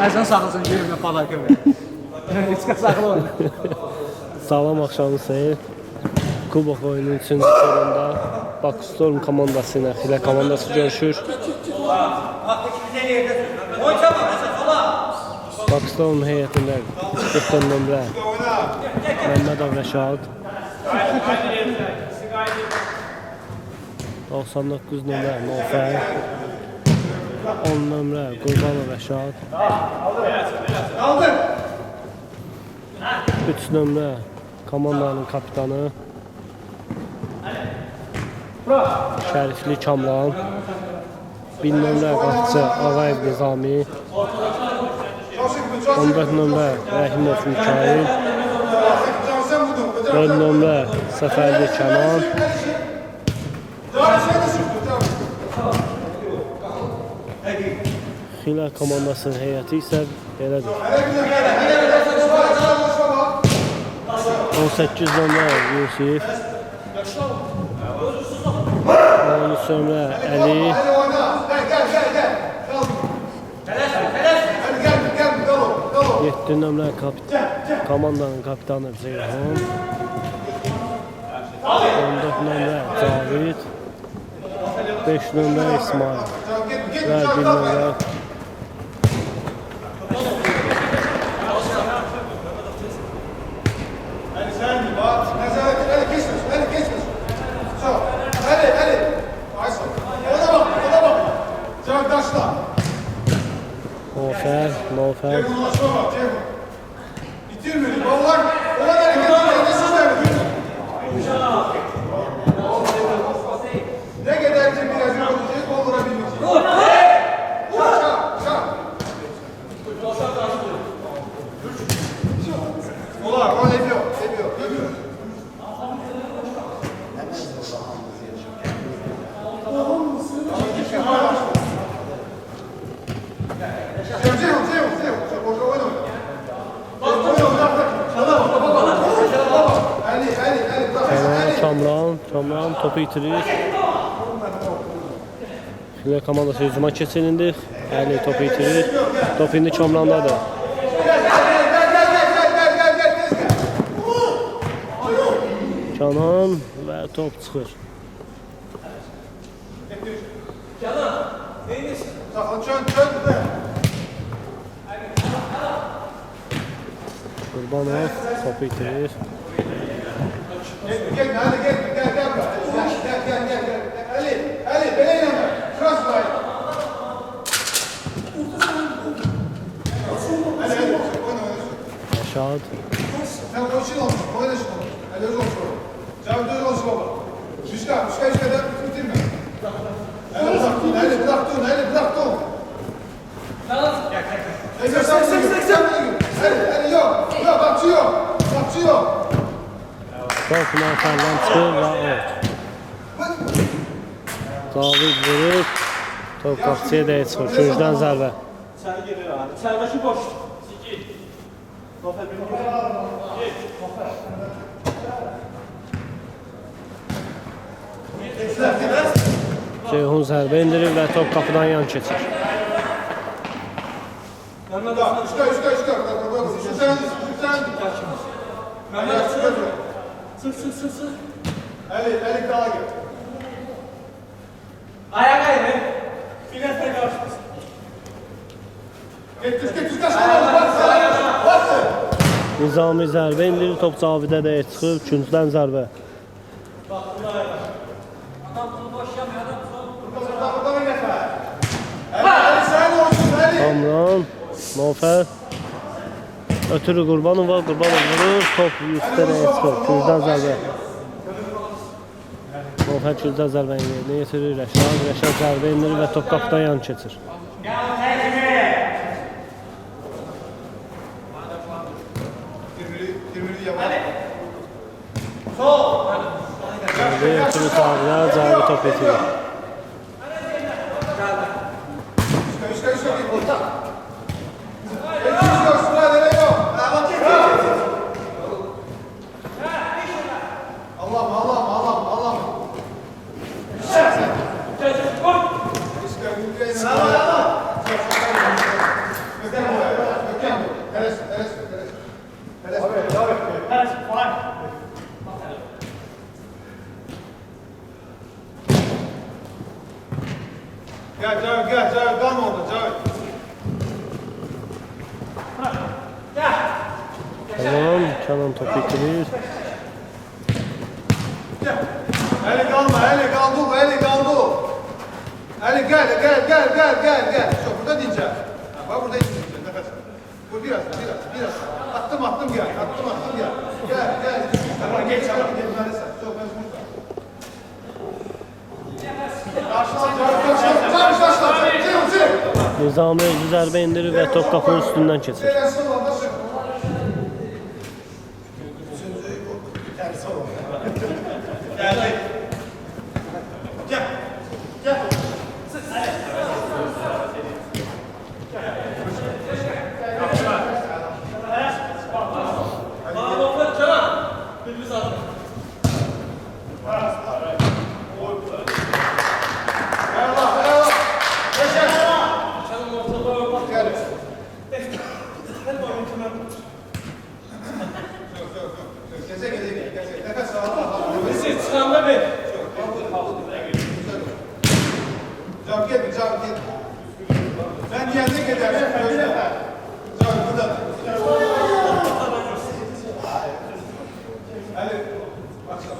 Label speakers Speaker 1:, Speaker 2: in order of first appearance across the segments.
Speaker 1: Əzən sağlısın, görmə palaka ver. İçqə sağlı olun.
Speaker 2: Sağlam axşamınız xeyir. Kubok oyunun 3-cü turunda Bakstorm komandası ilə Xilə komandası görüşür. Bakstorm heyətində 40 nömrə Məmmədov Rəşad, 99 nömrə Nofər, 10 nömrə Qurbanov Rəşad, 3 nömrə komandanın kapitanı Şərifli Kamran, 1000 nömrə qapıcı Ağayev Nizami, 14 nömrə Rəhimov Mikail, 4 nömrə Səfərli Kənan, Xilə komandasının heyəti isə belədir. 18 nömrə Yusif, 13 nömrə Əli, 7 nömrə komandanın kapitanı Ceyhun, 14 nömrə Cavid, 5 nömrə İsmail və 1 nömrə Nofər.
Speaker 3: Ne kadar biraz olacak olabilecek. Ola, o ediyor.
Speaker 2: Kamran topu itirir. Xilə komandası hücuma keçirildi. Əli topu itirir. Top indi Kamrandadır. Canan və top çıxır. Qurbanov topu itirir.
Speaker 3: Gel. Ali, beni yanına. Cross by.
Speaker 2: Rəşad.
Speaker 3: Sen koşun olmuş, oynaşın olmuş. Ali öz olmuş baba. Cavit öz olmuş baba. Müşka kadar bitirme. Ali bırak dur. Ali yok, bakçıyor.
Speaker 2: Top Nofərdən çıxır və out. Cavid vurur. Top qapıçıya dəyə çıxır. Küncdən zərbə.
Speaker 4: İçəri gelir abi. İçəridəki boş. Nofər birini
Speaker 2: Ceyhun zərbə indirir və top qapıdan yan keçir.
Speaker 4: Sık.
Speaker 3: Ali kala gel.
Speaker 4: Ayak ayırın. Filetle karşımız.
Speaker 3: Getir kaç.
Speaker 2: Nizami zərbə indirir. Top Cavidə dəyə çıxır. Küncdən zərbə. Kamran, Nofər. Ötürü Qurbanova, Qurbanov vurur. Top üstə dəyə çıxır. Küncdən zərbə. Nofər küncdən zərbə yerinə yetirir. Rəşad zərbə indirir və top qapıdan yan keçir. Ötürü Cavidə top yetirir.
Speaker 3: Sağ ol. Cavit kalma orada Cavit.
Speaker 2: Tamam, Kenan topu itirir.
Speaker 3: Eli kalma, eli kaldı, eli kaldı. Eli gel. Çok burada dince. Bak burada dince, nefes al. Vur biraz. Attım gel. Gel. Tamam, geç. Çok ben burada.
Speaker 2: Nizami özü zərbə indirir və top qapının üstündən keçir.
Speaker 3: Nefes al.
Speaker 4: Çıkanda bir.
Speaker 3: Cavit gitme. Ben yanına giderim. Cavit burada. Ali. Başla.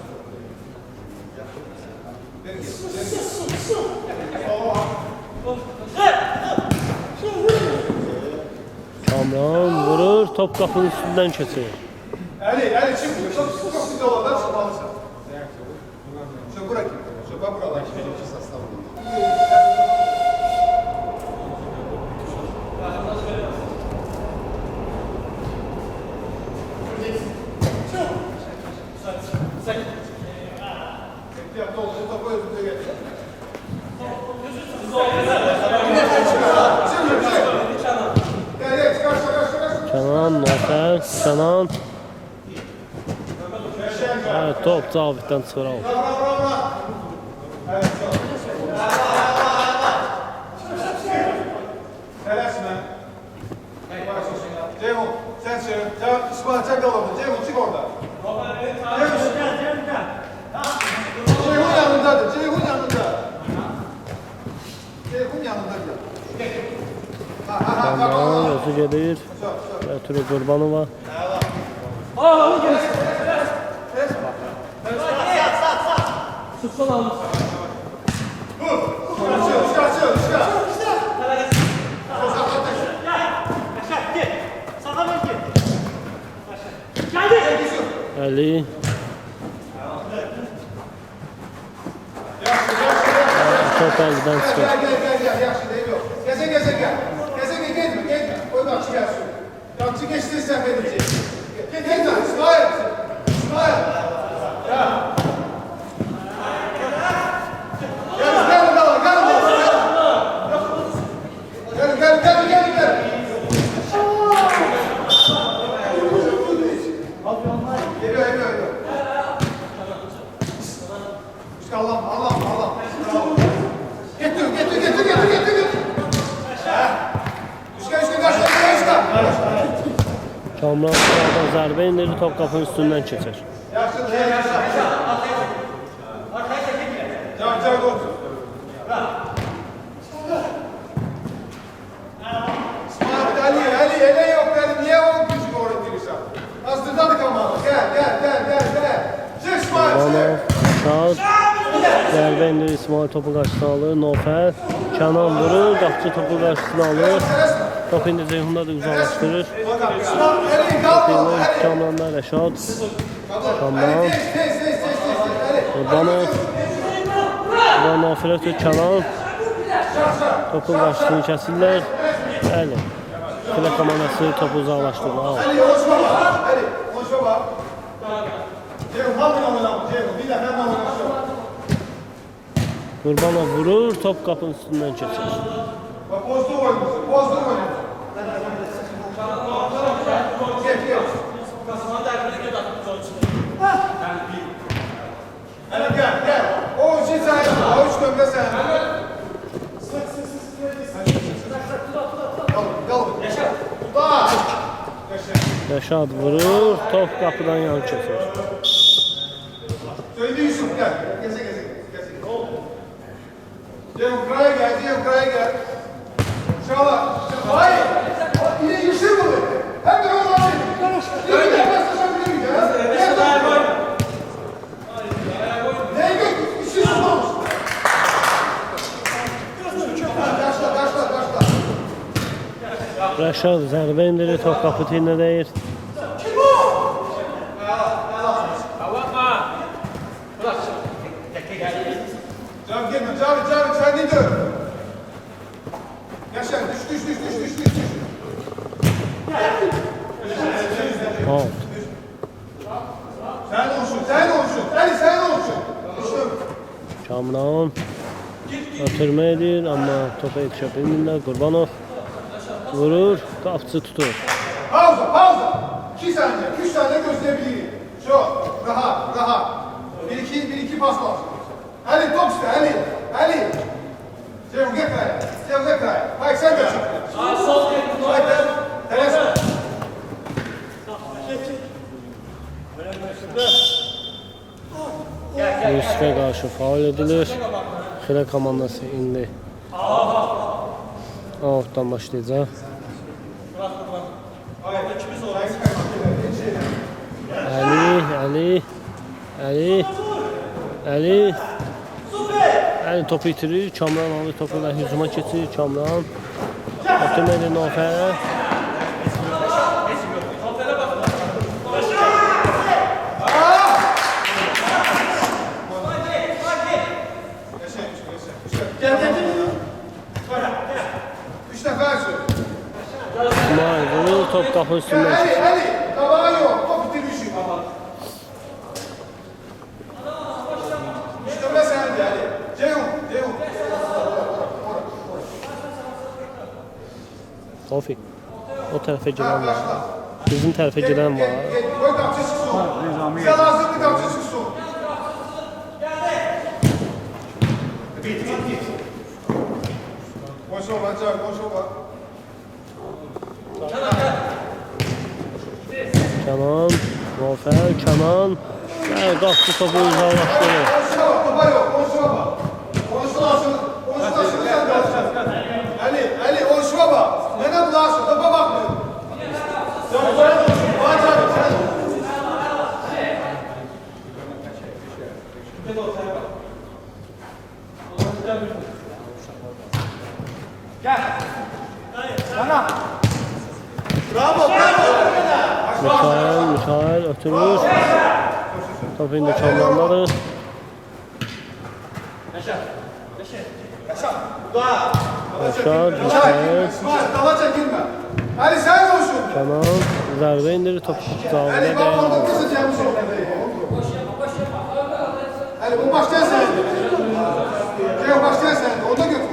Speaker 2: Kamran vurur, top qapının üstündən keçir.
Speaker 3: Ali çık. Çok güzel olan çıkmalısın. Şu bırak. Şu bak buralar.
Speaker 2: Kenan, Nofer, Kenan. Evet, top Cavit'dən çıxır alır.
Speaker 3: Tələsmə. Ceyhun, sen çık. İsmail sen kal orada. Ceyhun çık orada. Ceyhun yanındadır. Ceyhun yanında.
Speaker 2: Kamran özü gelir. Götürür Qurbanova.
Speaker 4: Tutsan almış.
Speaker 3: Çıkar.
Speaker 2: Ali. Top əldən çıxır.
Speaker 3: Gel. Yaxşı değil yok. Geze gel. Gezme. Koy bak çıkar şu. Kamçı geçtiysen verecek. Gel. İsmail. Ya. Gel. Geliyor. İşte Allah. Bravo. Getir. Üçgen karşıla.
Speaker 2: Kamran sırada zərbə indirir, top qapının üstündən keçir.
Speaker 3: Yaxşı. Cavit olsun. İsmail Ali ele yok dedi. Niye o küçük öğretirsen? Azdırdadık ama. Gel. Çık İsmail.
Speaker 2: Qurbanov, Şad. Zərbə indirir, İsmail topu qarşısına alır. Nofer, Kenan vurur, qapçı topu qarşısına alır. Top indi Ceyhundadır, uzaqlaşdırır. Kamrandan Rəşad. Kamran. Qurbanov. Qurbanov Firətür Kenan. Topun qarşısını kəsirlər. Əli. Filə komandası topu uzaqlaşdırır.
Speaker 3: Ali konuşma var. Ceyhun hamile oynama. Ceyhun bir defa oynaşıyor.
Speaker 2: Qurbanov vurur, top qapının üstündən keçir.
Speaker 3: Bak bozdur oynuyorsun. Gel. Hele gel. O için sen. O üç dönme sen. Kalın. Yaşa.
Speaker 2: Rəşad vurur, top qapıdan yan keçir.
Speaker 3: Söyle Yusuf gel. Geze. Ceyhun buraya gel.
Speaker 2: Rəşad zərbə indirir, top qapı telinə dəyir.
Speaker 3: Cavit gelme. Cavit sen değil dur. Yaşar düş.
Speaker 2: Out.
Speaker 3: Sen olsun. Ali sen olsun. Düştüm.
Speaker 2: Kamran ötürmə edir, amma topa yetişə bilmirlər. Qurbanov vurur, qapçı tutur.
Speaker 3: Pauza. 2 saniye, 3 saniye gösterebilirim. Rahat. 1-2 pas var. Ali top iste, Ali. Cevap getir. Hayır sen de çık.
Speaker 4: Sol
Speaker 3: Hayır, teres.
Speaker 2: Yusufə qarşı faul edilir. Xirə komandası indi outdan başlayacaq. Əli topu itirir. Kamran alır topu və hücuma keçir. Kamran ötürmədi Nofərə. İsmail vurur, top qapı üstündən keçir.
Speaker 3: Ali, tabağı yok. Top bitirmişim. İşte sen de Ali. Ceyhun.
Speaker 2: Tofik. O tərəfə girən var. Bizim tərəfə girən var.
Speaker 3: Koy kapçı çıksın. Bize lazım bir kapçı çıksın. Git. Boş ol.
Speaker 2: Kenan, Nofər, Kenan. Qapçı topu uzaqlaşdırır.
Speaker 3: Topa yok. Konuşulasın sen de alacaksın. Ali, konuşma bak. Nene bulasın. Topa bakmıyor.
Speaker 2: Mikail ötürür. Top indi Kamrandadır. Rəşad, Mikail.
Speaker 3: İsmail dala çekilme. Ali sen olsun.
Speaker 2: Kenan zərbə indirir, top cavabına
Speaker 3: Ali bak orada
Speaker 2: dəyir.
Speaker 3: kızı gelmiş orada. Ali bu başlayan sen. Ceyhun başlayan sen. Orada götür.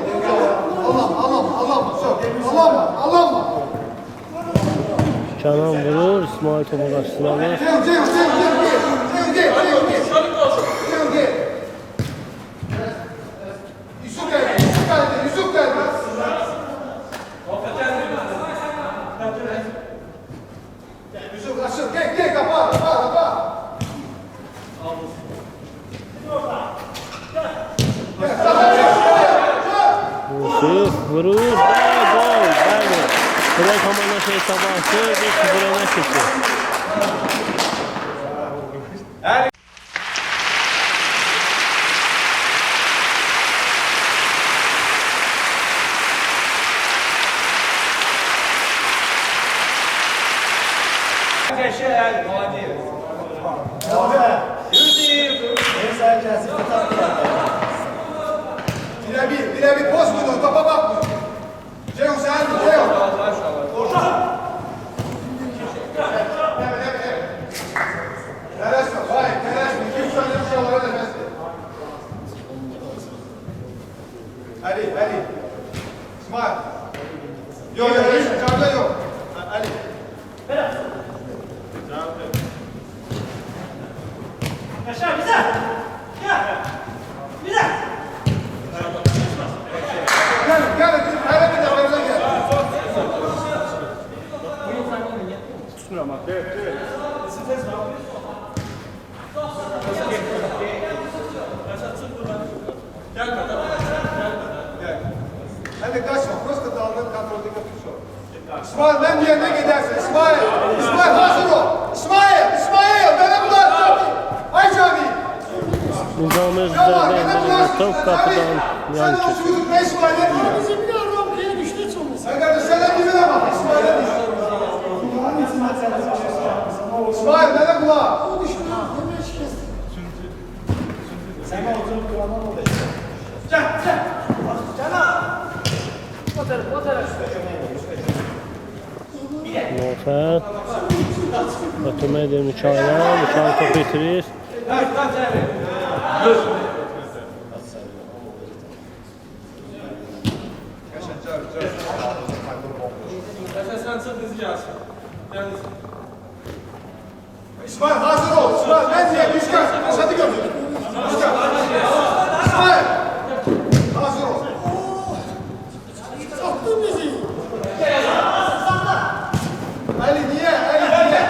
Speaker 3: Allah'ım.
Speaker 2: Kenan vurur, İsmail topu qarşısına alır.
Speaker 3: Ceyhun gel. Yusuf geldi. Yusuf açıl. Gel kapa.
Speaker 2: Yusuf vurur ve gol. Bəli. Xirə komandası hesabı 1-0 öne keçir.
Speaker 3: Birebir poz bunu. Topa bakmıyor. Ceyhun sen de. Ceyhun. Ali. İsmail. Yok. Çağda yok. Ali.
Speaker 4: Yaşar bize. Bize.
Speaker 3: Gel. Hele bir de gel.
Speaker 1: Tutmuyor ama.
Speaker 3: Evet. Hadi kaçma. Просто daldın kontrolde götür. İsmail ben yerine gidersin. İsmail hazır ol. İsmail beni bular Cavi. Ay Cavi.
Speaker 2: Nizami üzərində indirir, top qapıdan yan
Speaker 3: Sen
Speaker 2: keçir.
Speaker 3: olsun ne İsmail'e diyor.
Speaker 4: Bizim bir arabaya düştü sonrası.
Speaker 3: Sen kardeş sen de dibine bak. İsmail.
Speaker 2: Nofer. Götürmeye edir Mikail'e. Mikail topu itirir.
Speaker 3: İsmail hazır ol. İsmail ben diye Müşkan. Hadi götür. Müşkan. İsmail. Hazır ol. Sattın bizi. Ali niye? Ali niye?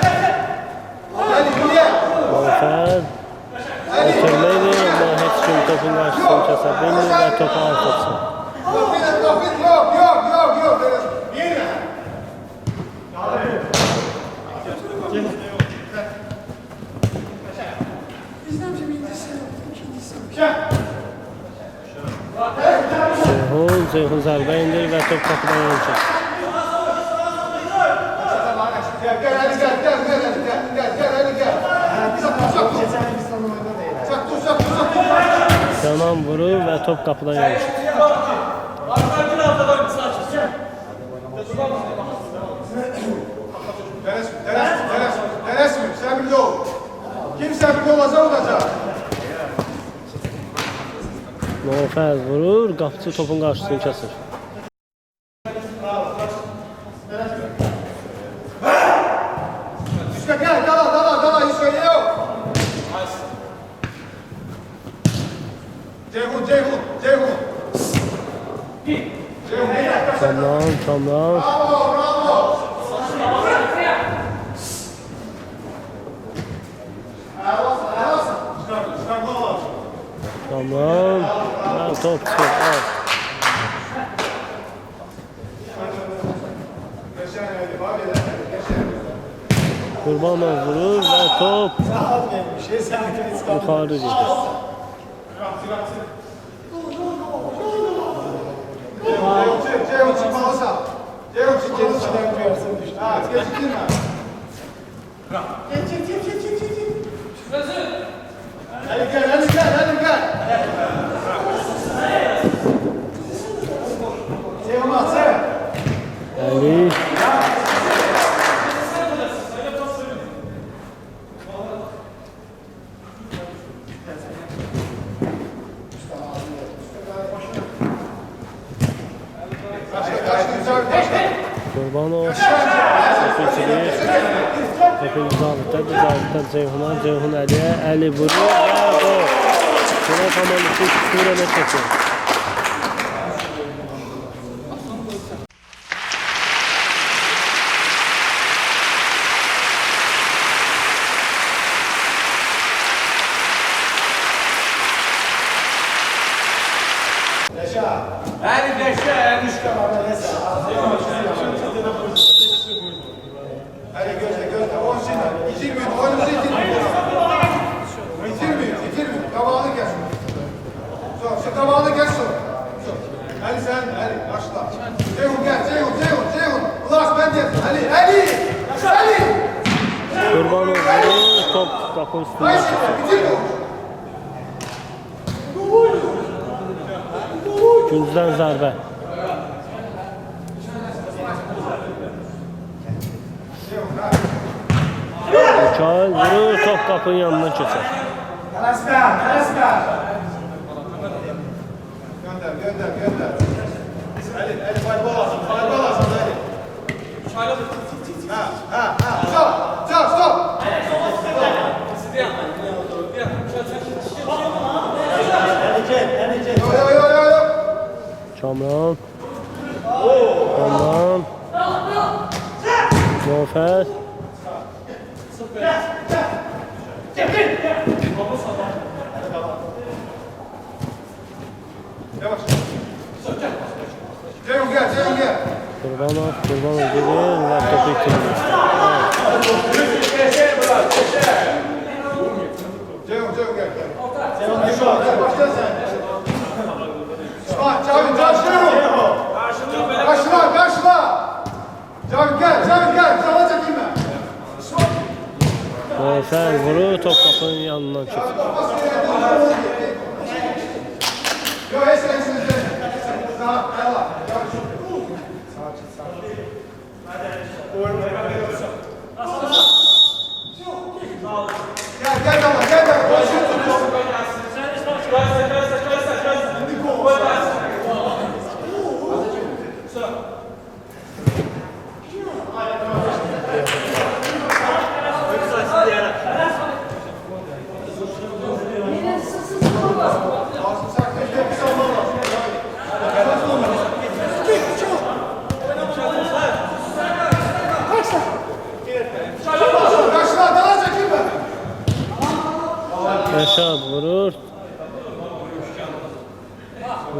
Speaker 3: Ali niye?
Speaker 2: Nofer. Götürmeye edir ama hiç kim topun karşısını keser bilmir ve topu alt etsin.
Speaker 3: Yok. Yine.
Speaker 2: Ceyhun zərbə indir və top qapıdan yanacaq.
Speaker 3: Gel Ali gel. Çak.
Speaker 2: Canan vurur və top qapıdan yanacaq.
Speaker 3: Tələsmir. Səbirli ol. Kim səbirli olacaq.
Speaker 2: Nofer vurur, qapıcı topun qarşısını kəsir.
Speaker 3: Düşka gel, dala, hiç öyle yok. Ceyhun.
Speaker 2: Tamam.
Speaker 3: Bravo.
Speaker 2: Tamam. Ha, top çıkır. Al. Qurbanov vurur və top yuxarı gedir.
Speaker 3: Ceyhun çıkmalısan. Ceyhun Ha, geçirme. Hadi gel. Ceyhun atsana.
Speaker 2: Ali. Qurbanov topu itirir. Topu zabitlər Ceyhuna, Ceyhun Əliyə, Əli vurur və gol. Final komandısı 2-0 öne çəkir.
Speaker 3: Hadi gözle. 10 şimdi. İtirmiyor. Oyunumuzu itirmiyor. İtirmiyor. Kabağını kes. Şu kabağını kes. Ali sen. Başla. Ceyhun gel. Ceyhun. Ulan ben de. Ali.
Speaker 2: Qurbanov vurur, top qapının üstündə çıxır.
Speaker 3: Bitirmiyor.
Speaker 2: Güncdən zərbə. Mikail vurur, top qapının yanından keçər.
Speaker 3: Gönder. Ali faybol alsın. Ali. Stop. Yo.
Speaker 2: Kamran. Nofer.
Speaker 3: Yavaş. Ceyhun gel.
Speaker 2: Qurbanov gedir və topu itirir.
Speaker 3: Ceyhun gel. Başla sen. Cavit karşıla. Cavit gel. Sana çekilme.
Speaker 2: Nofer vurur, top qapının yanından keçir.
Speaker 3: Yok, esin. Sağ, Gel ama gel. Koşun tutun. Kaçlar daha çekilme.
Speaker 2: Rəşad vurur.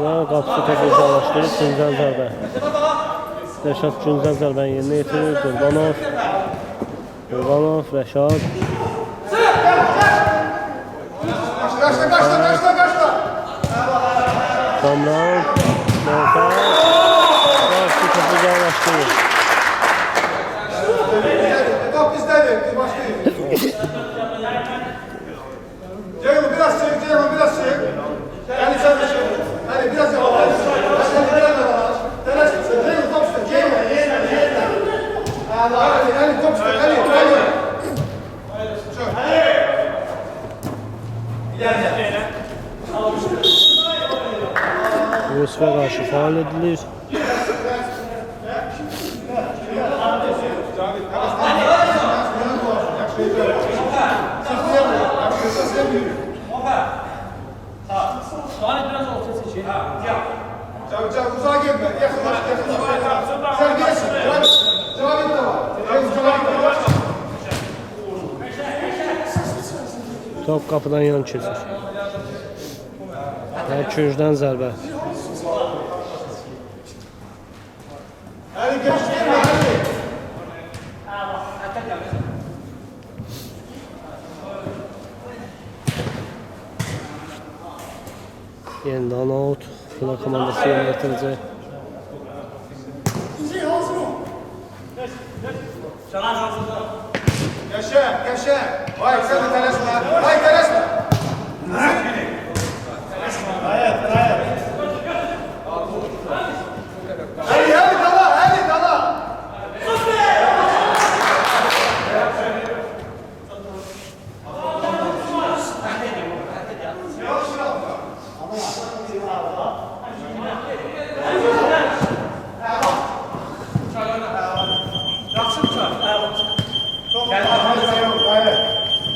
Speaker 2: Və qapısı topu uzaqlaşdırıb Güncəl zərbə. Rəşad Güncəl zərbəni yerinə yetirir. Qurbanov, Rəşad.
Speaker 3: Kaçla.
Speaker 2: Kamran, Məhəmməd. Qapısı topu uzaqlaşdırır.
Speaker 3: Top bizdedir. Başlayın. Ceyhun biraz çek. Yani sen de çek. Hani biraz yavaş. Başka bir yere yavaş. Telaş. Ceyhun top üstü. Ceyhun. Yani top üstü. Ali. Çok.
Speaker 2: Yusuf'a qarşı faal edilir.
Speaker 3: Çabuk uzağa gelme. Yakınlaş. Sen gelsin. Cevap et de var.
Speaker 2: Top qapıdan yan keçir. Və küncdən zərbə.
Speaker 3: Ali geçiştirme. Ali.
Speaker 2: Yenidən out. Fila komandası yerinə yetirəcək.
Speaker 3: Yaşa. Vay sen de telaşma. Vay telaşma. Ali dala.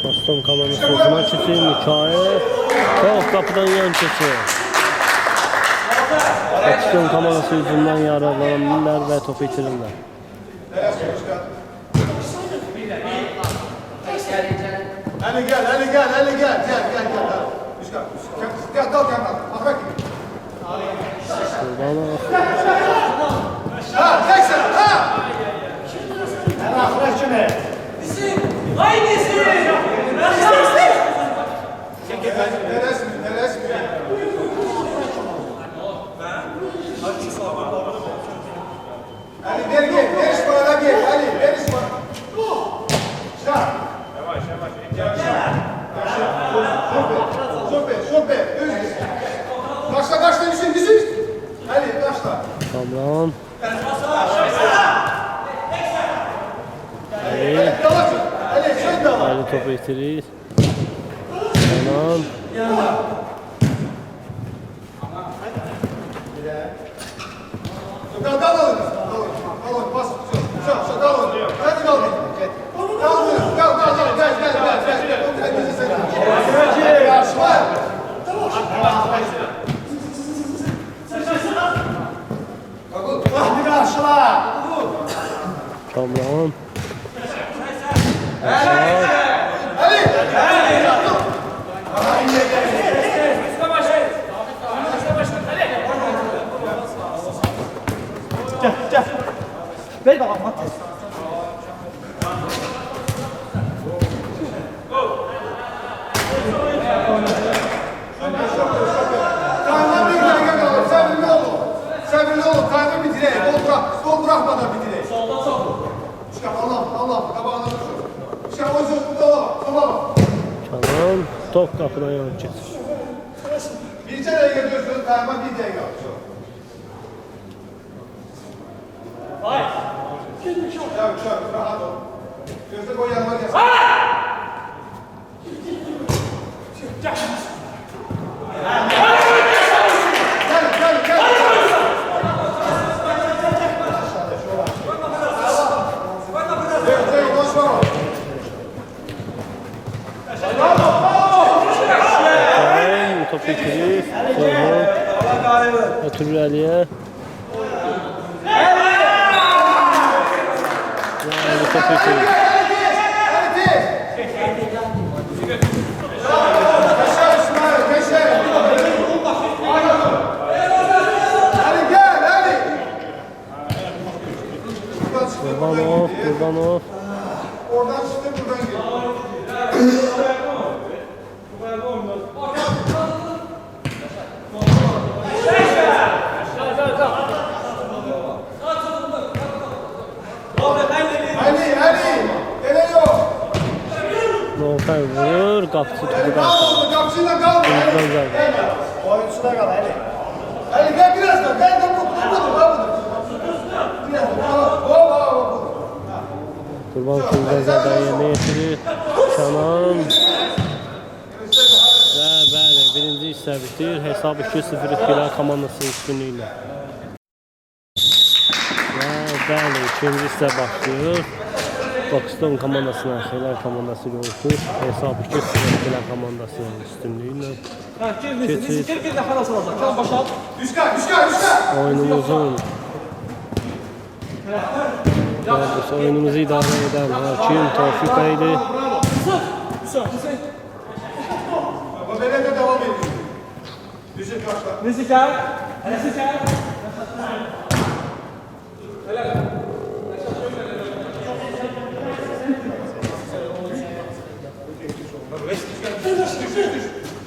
Speaker 2: Boston komandası hücuma keçir. Mikail. Top qapıdan yan keçir. Boston komandası hücumdan yararlanırlar və topu itirirlər.
Speaker 3: Ali gel. Gel dal kamera. Bak.
Speaker 2: Qurbanov.
Speaker 3: Ha, neyse. Ha. Neresi? Ali gel. Veriş bana gel. Ali veriş bana. Şah. Yavaş. Sohbet. Başla düşün. Ali başla.
Speaker 2: Kamran.
Speaker 3: Ali sen de var.
Speaker 2: Ali topu itirir. Kenan.
Speaker 3: Dal alın. Bas. Şu dal alın. Hadi dal.
Speaker 2: Kamran.
Speaker 1: Gel. Ver bakalım at.
Speaker 3: Sabırlı olun. Kalbi bitireyim. Gol bırakmadan bitireyim. Soldan sol. Çıkar Allah. Kabağına düşür. Çıkar o yüzden sola bak.
Speaker 2: Kenan. Top qapıdan yan keçir.
Speaker 3: Bir kere geliyorsunuz. Kalbi bir kere yapıyor. Çak, rahat ol. Gözde koy yanıma gelsin. Gel. Zeyh, boş ver.
Speaker 2: Top itirir. Ceyhun. Götürür Ali'ye. Ali top itirir. Kurbanov.
Speaker 3: Oradan çıktı, buradan geliyor. Ali, geliyor.
Speaker 2: Noltay vurur. Qapıcı topu
Speaker 3: Kal
Speaker 2: qaçır.
Speaker 3: orada, kapçıyla kal.
Speaker 2: Uzdan zərbə.
Speaker 3: Oyuncuda kal Ali. Ali gel biraz da, gel de budur. Biraz da,
Speaker 2: Qurban Uzdan zərbə yerinə yetirir. Şanan. Və bəli, birinci hissə bitir. Hesab 2-0 Pilar komandasının üstünlüyü ilə. Və bəli, ikinci hissə başlıyor. Pakistan komandasına Xeylar komandası görüşür. Hesab 2-0 Pilar komandasının üstünlüyü ilə.
Speaker 1: Keçir. Bir dəfə nasıl olacaq? Can boşalt.
Speaker 3: Üçka.
Speaker 2: Oyunumuzun oyunumuzu idarə edən hakim Tevfik Bey'dir.
Speaker 3: Böyle de devam ediyor. Düşün başla.
Speaker 1: Nizikar.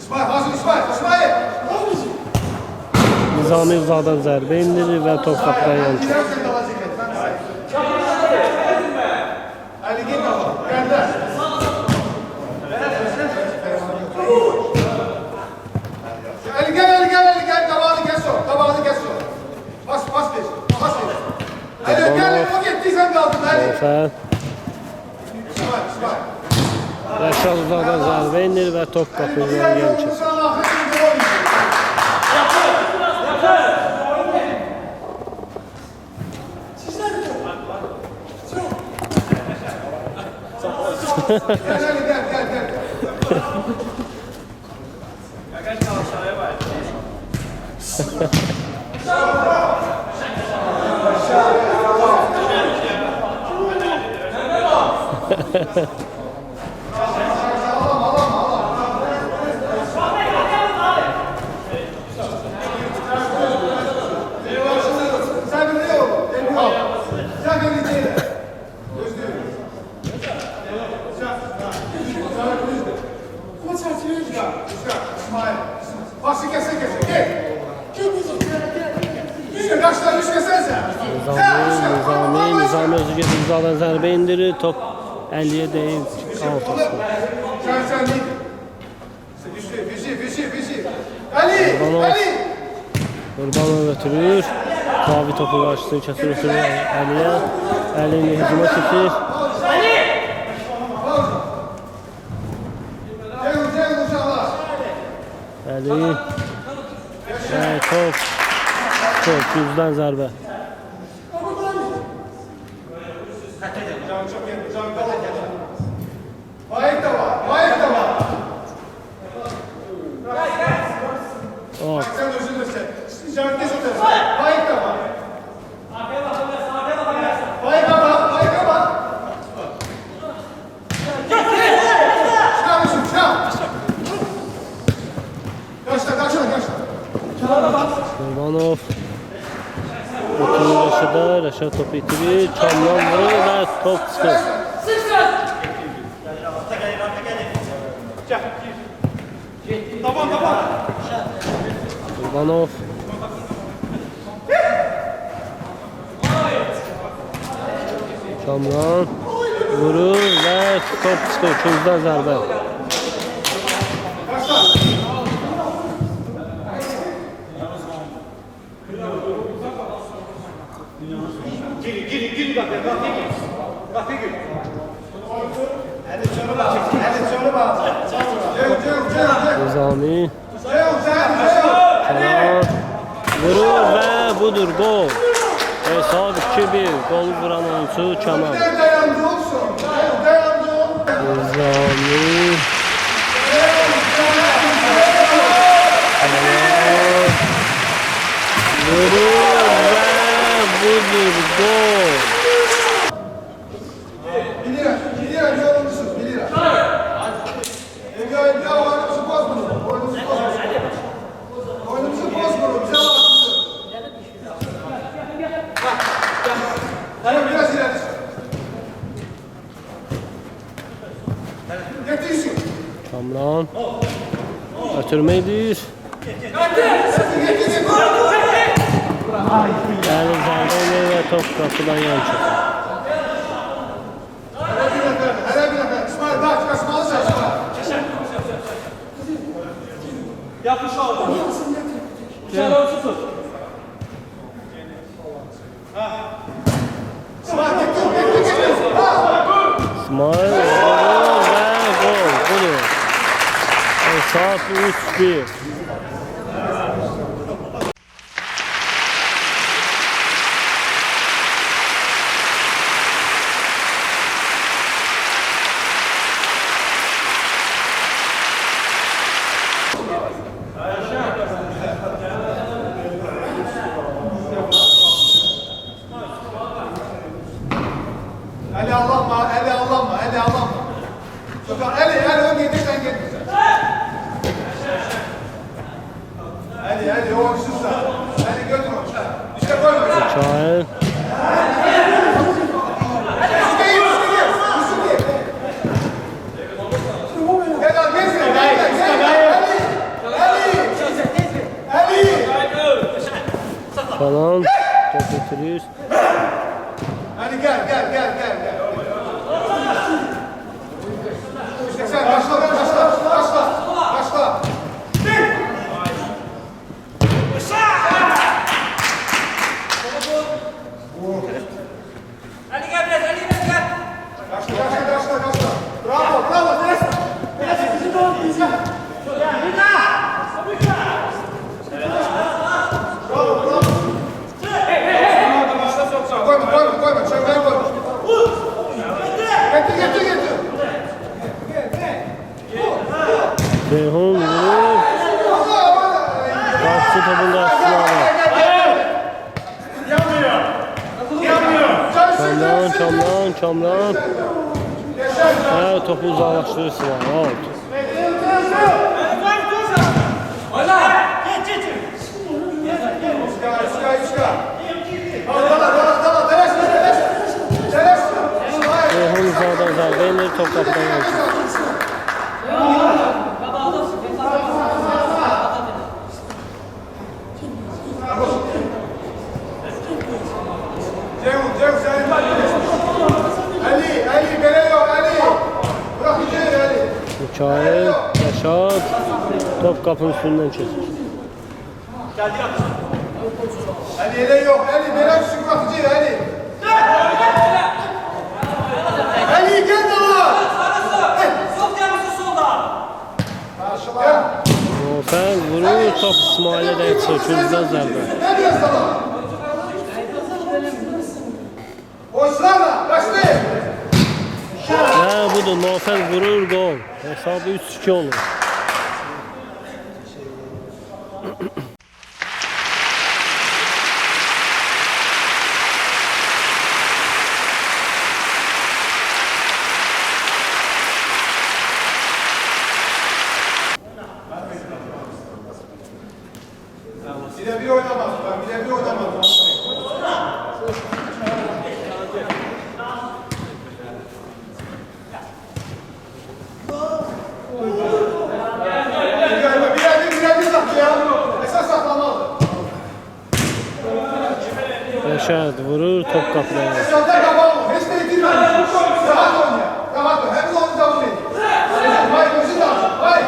Speaker 3: İsmail, hazır İsmail.
Speaker 2: Nizami uzadan zərbə indirir və top qapıdan yan çıxır.
Speaker 3: Girersen de vaziyet. Ali gel baba. Gel de. Ali gel. Tabağını kes o. Pas ver. Ali gel. O gittiysen kaldın Ali.
Speaker 2: Noltay.
Speaker 3: İsmail.
Speaker 2: Rəşad uzadan zərbə indirir və top qapıdan yan çıxır.
Speaker 3: Gel. Sen ne oldu? Sen beni değil. Başı kese. Gel. Üçge kaçtan üçge sensin.
Speaker 2: Nizami özü gedir uzadan zərbə indirir. Top 50'ye deyil. Alt olsun.
Speaker 3: Sen değil. Fişi. Ali.
Speaker 2: Qurbanov götürür. Mavi topu qarşısını kəsir ötürür Əliyə. Əlini hücuma çəkir.
Speaker 3: Gel uşaqlar.
Speaker 2: Əli. Top. Düzdən zərbə.
Speaker 3: Vahit de var.
Speaker 2: Hop.
Speaker 3: Sen özürlüsün. İcabet geç o tarafa. Vahit de var. Vahit'e bak. Şam. Kaçla.
Speaker 2: Qurbanov. Oturur Rəşada. Rəşad topu itirir. Çamlan vurur və top çıxır. Qurbanov. Çamlan vurur və top çıxır. Kuzdan zərbə.
Speaker 3: Gir.
Speaker 1: Git kapıya, kapıya git. Kapıya git.
Speaker 2: Nizami. Kenan. Vurur ve budur gol. Hesab 2-1. Gol vuran oyuncu Kenan. Nizami. Kenan. Vurur ve budur gol. Kamran. Ötürmeydir. Yani zərbələ ve top kapıdan yan çıkıyor.
Speaker 1: Yapış oldu. Dışarı olsun.
Speaker 2: İsmail vurur ve gol. Budur. Hesap 3-1.
Speaker 3: Eli allanma, eli allanma, eli allanma. Sultan, eli o giydirsen gitmişsin. Eli o haksızsa. Eli götür onu sen. İşte koyma.
Speaker 2: Şahin.
Speaker 3: Gel al, gel sen. Eli.
Speaker 2: Kenan. Top götürür.
Speaker 3: Hadi gel. İşte sen başla.
Speaker 4: Ali gel biraz, Ali gel.
Speaker 3: Başla. Bravo. Koyma. Çevreye koyma. Getir.
Speaker 2: Ceyhun vurur. Karşı topun karşısına alır. Kamran. Evet, topu uzaklaştırırsın. Out. Ceyhun uzadan zarbə indir, top kapıdan yansın.
Speaker 3: Ceyhun sen. Ali, böyle yok Ali. Bırak gidiyor Ali.
Speaker 2: Mikail, Yaşat. Top kapının üstünden çekir.
Speaker 3: Ali ele yok. Ali böyle şu bırak gidiyor Ali. Ali gel bana.
Speaker 4: Sol gelmişsin solda.
Speaker 2: Nofer vurur, top İsmail'e de yetişir. Çözüden zərbə.
Speaker 3: Ne diyorsun sana? Boşlarla. Kaçtı.
Speaker 2: Və budur, Nofer vurur, gol. Hesabı 3-2 olur.
Speaker 3: Birebir oynamaz. Birebir oynamaz. Birebir sattı ya. Esas saklamalı.
Speaker 2: Yaşat vurur, top kapıdan yansın.
Speaker 3: Esasda kapalı. Hiç de itirmez. Rahat oynuyor. Rahat oynuyor. Hepsi onu devam ediyor. Hayır, gözü lazım. Hayır.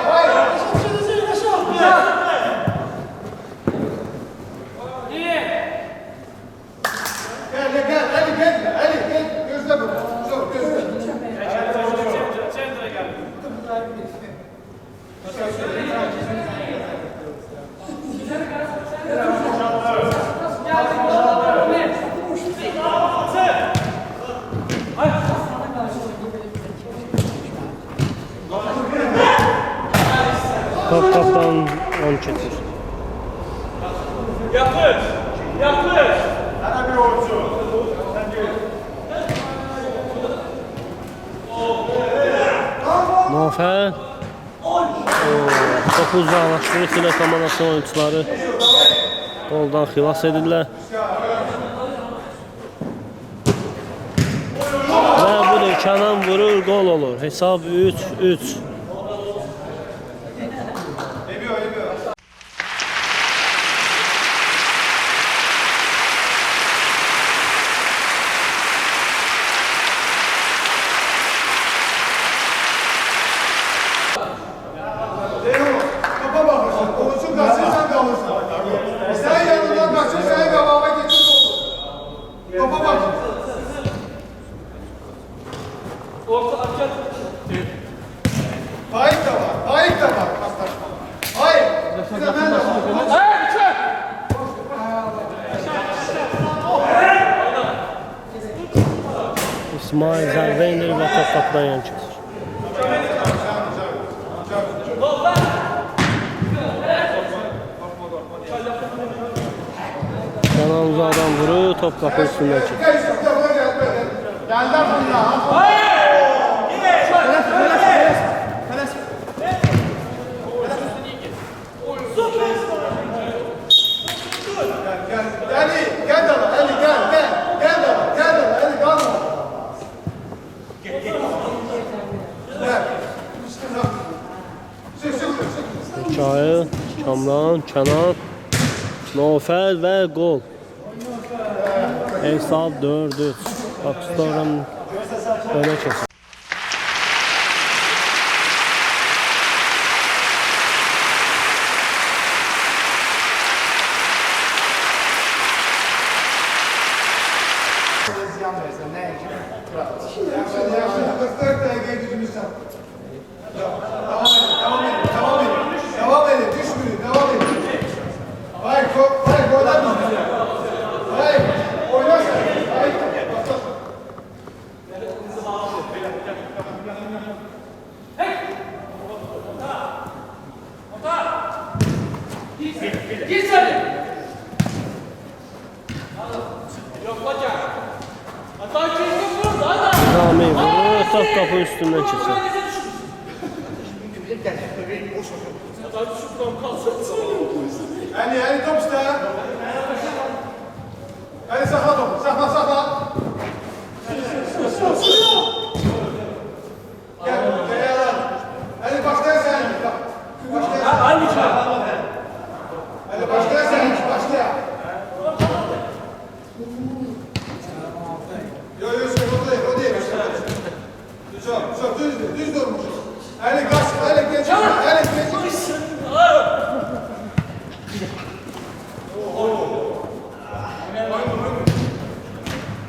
Speaker 3: Gel.
Speaker 2: Top kaptan 10 keçir.
Speaker 4: Yapış. Yapış.
Speaker 3: Hadi bir oyuncu.
Speaker 2: Nofər. Topu uzaqlaşdırır Xile komandasının oyuncuları. Goldan xilas edirlər. Və budur, Kənan vurur, gol olur. Hesab 3-3.
Speaker 3: Topa bakırsın. Oyuncu kaçır sen kalırsın. Sen yanından kaçır sen kabağına geçir olur. Topa bak. Faik de var. Faik de var. Hayır. Bir de ben de var.
Speaker 2: İsmail zərbə indir və top qapıdan yan keçir. Kənan uzaqdan vurur, top qapı üstündən keçir.
Speaker 3: Geldiler bunlar. Ali, gel dala, Ali gel, gel dala, Ali kalma. Gel. Sık.
Speaker 2: Mikail, Kamran, Kənan, Nofər və gol. Hesab 4-3. Pakistan öne keçir.
Speaker 3: Ziyan versen ne için? 44 dakika gücümüz var. Devam edin. Düşmüyor, devam edin. Hayır, oynar mısın? Hayır, oynarsan. Hayır.
Speaker 4: Gir sen. Yok hocam. Hata çekip vurdu hadi.
Speaker 2: Rami vurur, top qapı üstündən keçir.
Speaker 3: Ali top iste. Ali sakla topu, sakla. Gel yalan. Ali başlaya sen. Başlaya.
Speaker 4: Aynı şey.
Speaker 3: Ali başlaya sen, başlaya. Yok, o değil. Çok düz durmuş. Ali kaç, Ali geç.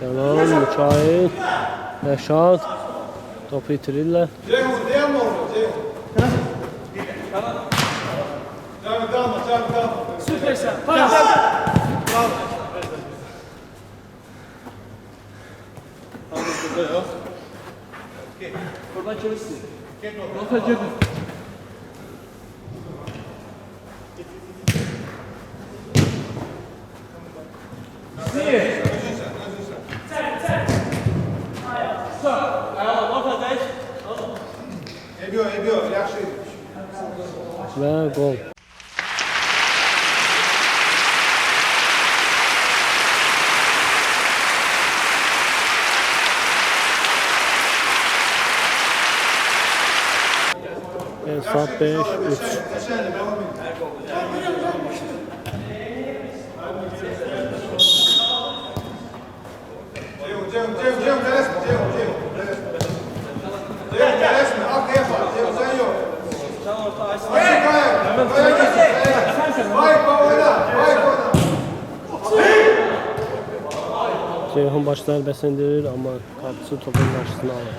Speaker 2: Kənan, Mikail, Rəşad topu itirirlər.
Speaker 3: Ceyhun mu oldu? Ceyhun. Devam.
Speaker 4: Süpersen. Buradan çevirsin. Nota girdi.
Speaker 3: Ebiyor, yaxşı.
Speaker 2: Və gol. Hesab 5-3.
Speaker 3: Ceyhun, gelesme. Arkaya bak, Ceyhun sen yok. Açık ayak. Vay oyna.
Speaker 2: Ceyhun baş zərbəsini endirir, amma qapısı topun qarşısına alır.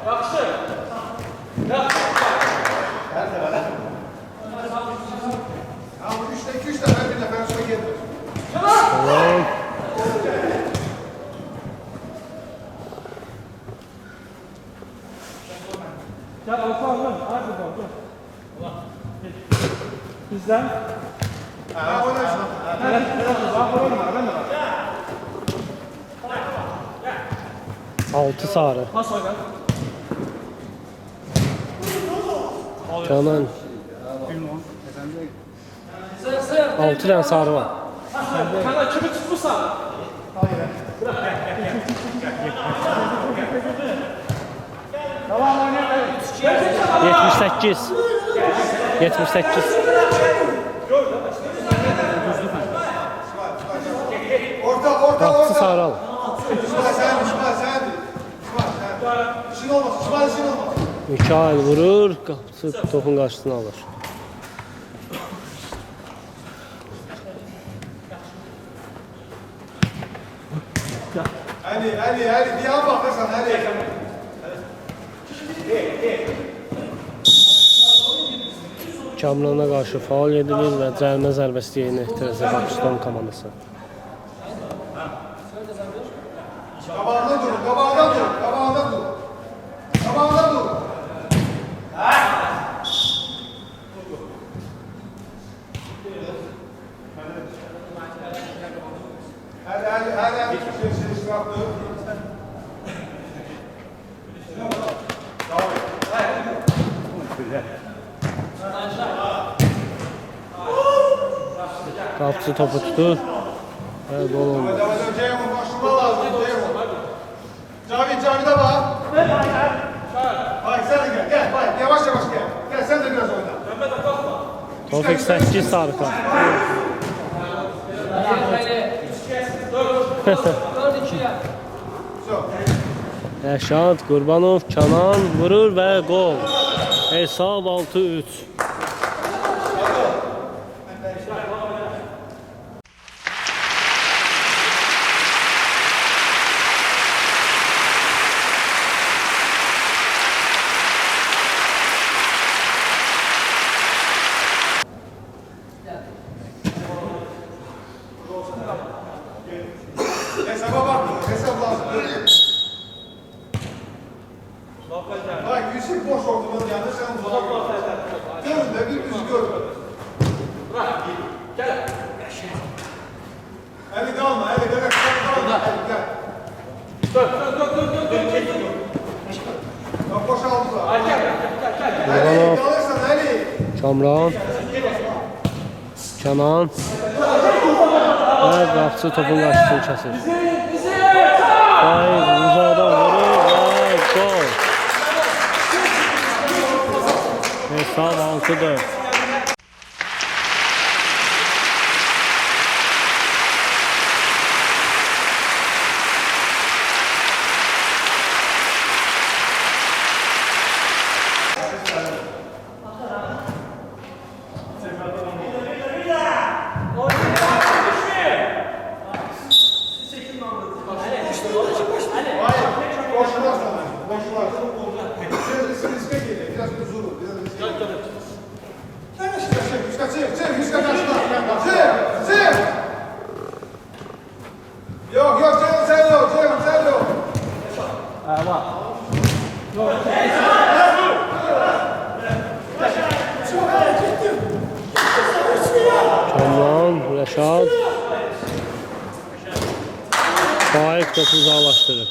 Speaker 4: Yaxşı.
Speaker 3: Ama 3'te 2 tane bir nefer sonra gelir.
Speaker 2: Tamam.
Speaker 1: Gel Osman, hadi bakalım. Sizden.
Speaker 3: Ha, oynasın. Ben de var.
Speaker 2: 6 sarı.
Speaker 1: Pas oyna.
Speaker 2: Canan. 6 tane sarı var.
Speaker 1: Kana kimi tutmuşsan.
Speaker 2: 78. 78.
Speaker 3: Orta.
Speaker 2: 6 sarı al.
Speaker 3: İsmail sen. İşin olmaz. İsmail işin olmaz.
Speaker 2: Mikail vurur, kapısı topun karşısına alır.
Speaker 3: Ali. Bir an bak sen Ali.
Speaker 2: Kamrana qarşı faul edilir və cərimə zərbəsi yerinə ehtirazı Pakistan komandası.
Speaker 3: Qabağında dur. Hadi. Şey yaptı.
Speaker 2: Qapıcı topu tutur və gol olmur.
Speaker 3: Ceyhun başlama lazım. Cavid'e bak. Bay sen de gel. Bay yavaş gel. Gel sen de biraz oyna.
Speaker 2: Tofik 8 sarı kart. Rəşad Qurbanov, Canan vurur və gol. Hesab 6-3.
Speaker 3: Hesaba bak. Hesap lazım. Bak yüksek boş ortamız yandı. Sen uzağa gör. Görün de bir yüz gör.
Speaker 4: Gel.
Speaker 3: Hadi kalma. Hadi gel. Gel.
Speaker 4: Dön.
Speaker 3: Bak boşaldılar.
Speaker 4: Gel.
Speaker 3: Ali kalırsan Ali.
Speaker 2: Kamran. Canan. Və qapıcı topun qarşısını kəsir. Vay, uzaqdan vurur və gol. Hesab 6-4.
Speaker 3: Boşlar sana. Boşlar. Biraz riske gelir. Biraz huzuru. Biraz riske gelir. Çık karşına. Çık. Yok Ceyhun sen yok.
Speaker 1: Bak.
Speaker 2: Kamran, Rəşad. Faiq topu uzaqlaşdırır.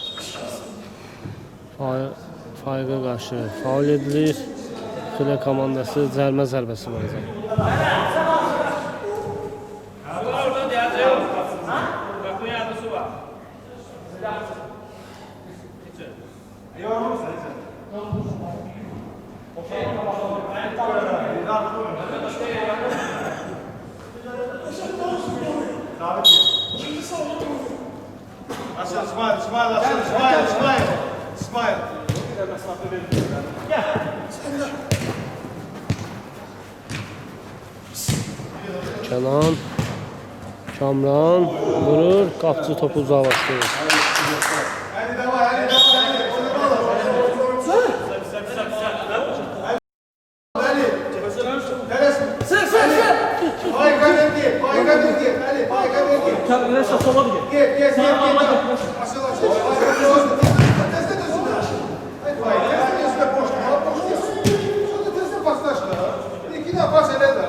Speaker 2: Faiqə qarşı faul edilir. Xülə komandası cərimə zərbəsi vuracaq.
Speaker 3: İsmail.
Speaker 2: Canan, Kamran vurur, qapıcı topu uzaqlaşdırır.
Speaker 3: Hadi devam.
Speaker 1: Kendine sola bir gel.
Speaker 3: Gel. Aşağı. Teste dönsünler. Teste boş. Teste paslaşlar. İki de pas eder de.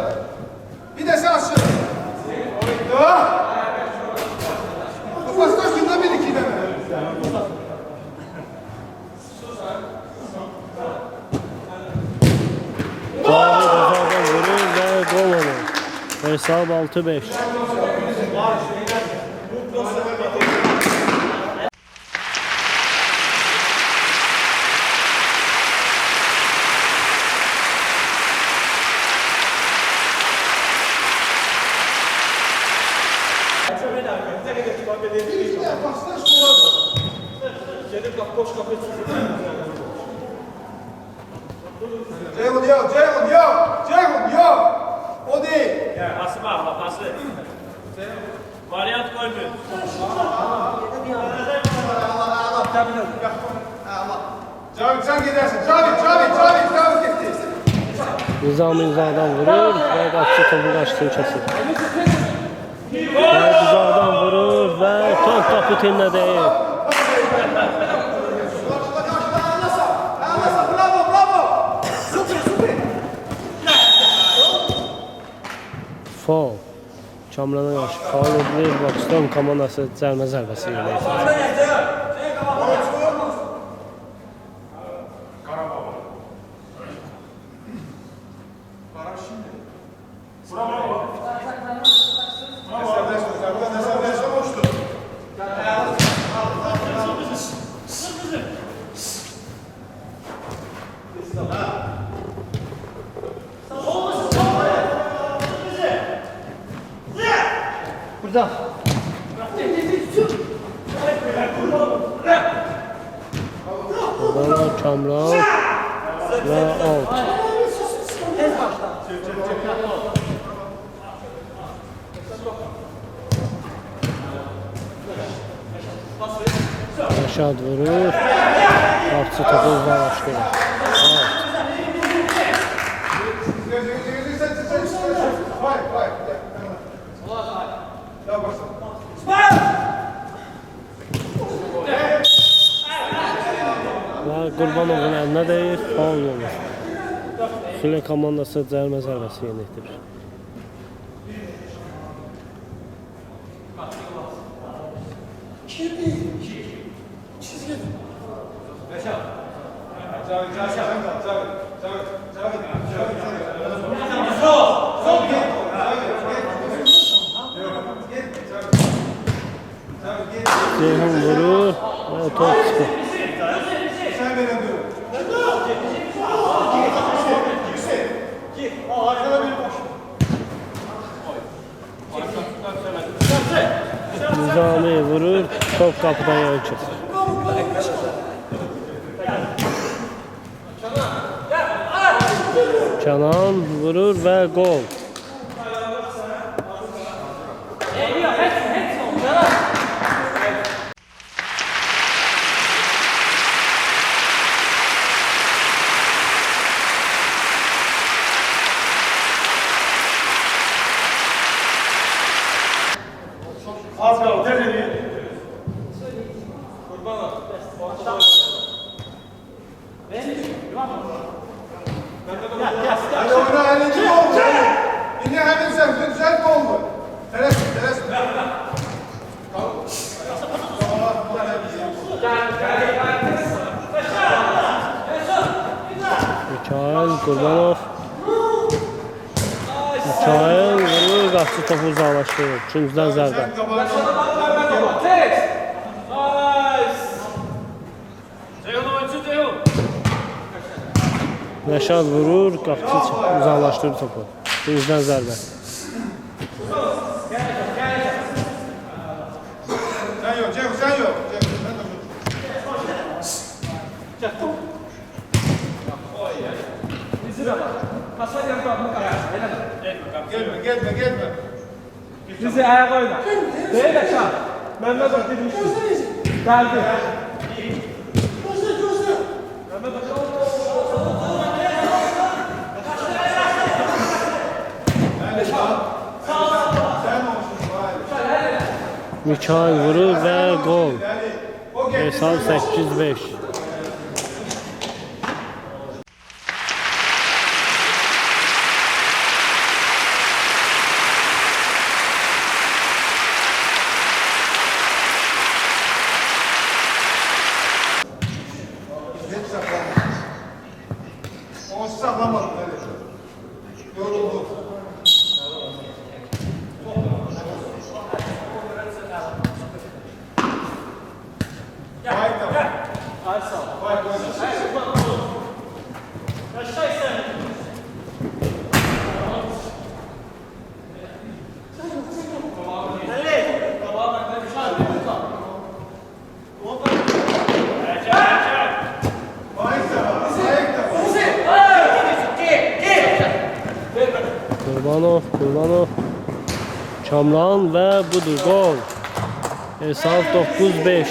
Speaker 2: Hesab 6-5.
Speaker 3: Ceyhun yok, Ceyhun yok, Ceyhun yok. O değil.
Speaker 4: Pası bağla, pası. Varyant koymuyor.
Speaker 3: Cavit sen gidersin. Cavit gitti.
Speaker 2: Nizami uzadan vurur ve qapçı topu qaçdığı kəsir. Və uzaqdan vurur və top kapitenlə deyir.
Speaker 3: Bravo. Super.
Speaker 2: Faul. Kamrana qarşı faul edilir. Bakistan komandası cərimə zərbəsi yönəltir.
Speaker 1: Burada.
Speaker 2: Buradan Kamran və out. Rəşad vurur. Qapçı topu uzaqlaşdırır. Out. Və Qurbanovun əlinə deyir, faul olur. Xile komandası cərimə zərbəsi yönəltir. Ceyhun vurur və top çıxır.
Speaker 3: Sen benim diyorum.
Speaker 2: Nizami vurur, top qapıdan yan çıxır. Kenan vurur və gol.
Speaker 3: Az kaldı. Nereye? Hadi oyna elini oldu. Yine hemen sen güzel gol mu? Teres.
Speaker 2: Mikail Qurbanov. Mikail vurur, qapçı topu uzaqlaşdırır. Üçüncüdən zərbə. Rəşad vurur, qapçı uzaqlaşdırır topu. Üçüncüdən zərbə.
Speaker 3: Sen yok, sen yok. Gelme.
Speaker 1: Bizi ayağa oyna. Değil aşağı. Mehmet o girmişti. Geldi.
Speaker 2: Mikail vurur və gol. Hesab 8-5.
Speaker 3: Onu saklamadım öyle. Yoruldu.
Speaker 1: Ay sağ ol.
Speaker 3: Vay koyun.
Speaker 1: Aşağı sen.
Speaker 2: Qurbanov. Kamran və budur gol. Hesab 9-5.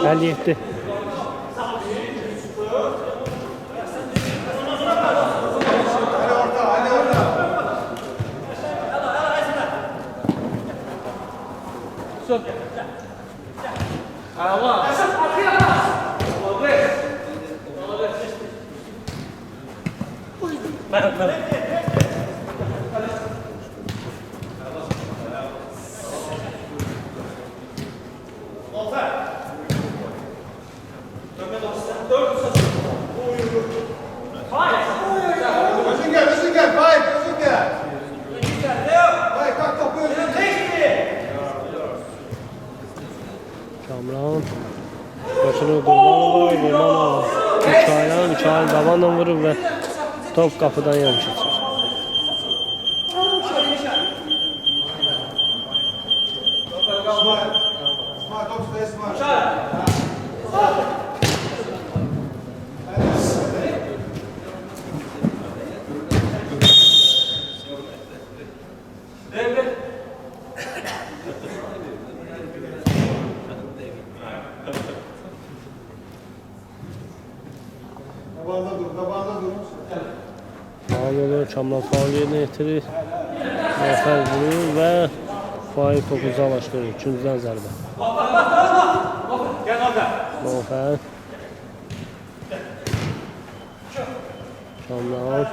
Speaker 2: Əli yetdi.
Speaker 3: Özün gel, Faik, özün gel. Faik, kalk topu özün gel.
Speaker 2: Kamran. Başını Qurbanova. Mikail davanla vurur və top qapıdan yan keçir.
Speaker 3: İsmail, top üstüne İsmail. Tabağında dur.
Speaker 2: Faul Kamran faul yerinə yetirir. Nəfər vurur və Faik topu uzaqlaşdırır. İkincidən zərbə. Nəfər. Kamran.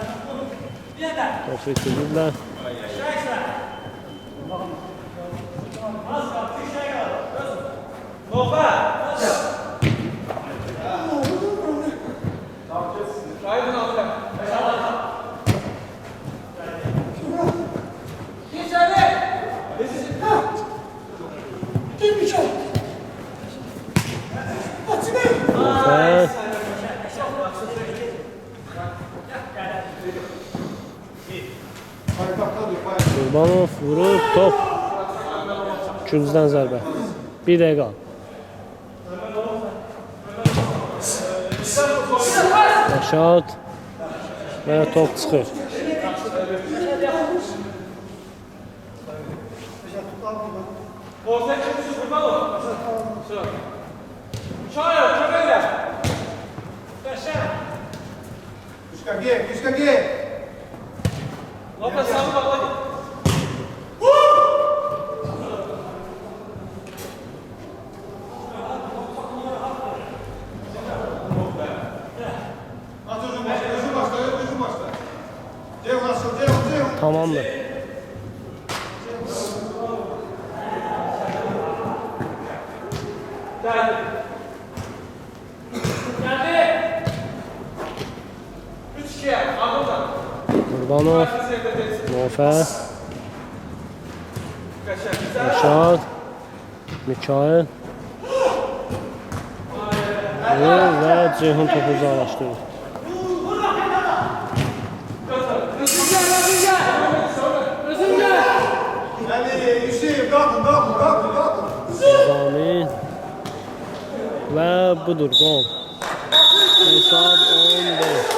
Speaker 2: Topu itirirlər. Nəfər.
Speaker 3: Faik, kalkta dur, Faik.
Speaker 2: Qurbanov vurur, top. İkincidən zərbə. 1 dəqiqə. Rəşad və top çıxır.
Speaker 1: Orta çıkışı Qurbanov. Çayır, çömele.
Speaker 3: Küşka gel.
Speaker 1: Lopez sağ bak.
Speaker 3: At özün başla. Ceyhun asıl, Ceyhun.
Speaker 2: Tamamdır. Qurbanov. Nəfər. Rəşad. Mikail. Və Ceyhun topu uzaqlaşdırır.
Speaker 3: Ali, Hüseyin, kalkın.
Speaker 2: Zamin. Və budur gol. Hesab 15.